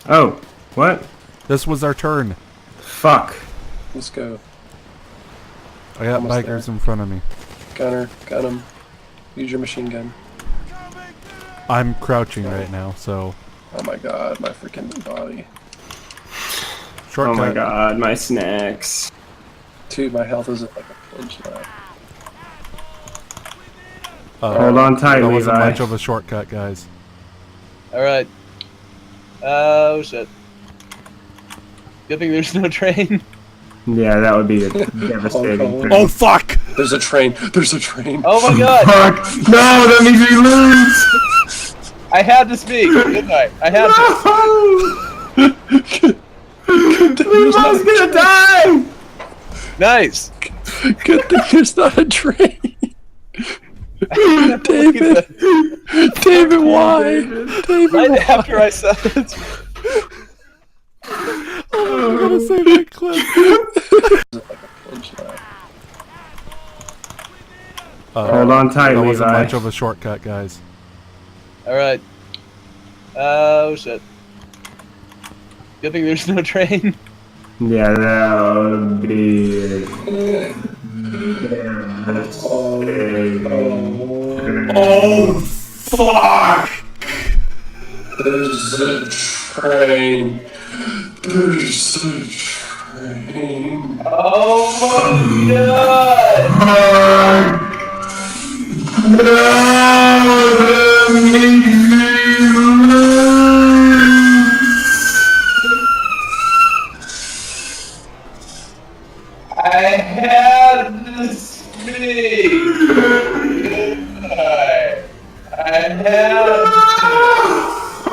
Oh, what? This was our turn. Fuck. Let's go. I got Almost bikers there. in front of me. Gunner, gun him. Use your machine gun. I'm crouching right now, so... Oh my god, my freaking body. Shortcut. Oh my god, my snacks. Dude, my health is at like a pinch now. Hold on tight, That Levi. wasn't much of a shortcut, guys. Alright. Oh shit. Good thing there's no train. Yeah, that would be a devastating thing. Oh fuck! There's a train. There's a train. Oh my god! Fuck! No, that means we lose! I had to speak, didn't I? I had to. Levi's gonna die! Nice! Good thing there's not a train. David! David, why? David, Right why? after I said it. I'm gonna save that clip. Hold on tight, That Levi. wasn't much of a shortcut, guys. Alright. Oh shit. Good thing there's no train. Yeah, that would be... Oh fuck! There's a train. There's a train. Oh my god! No!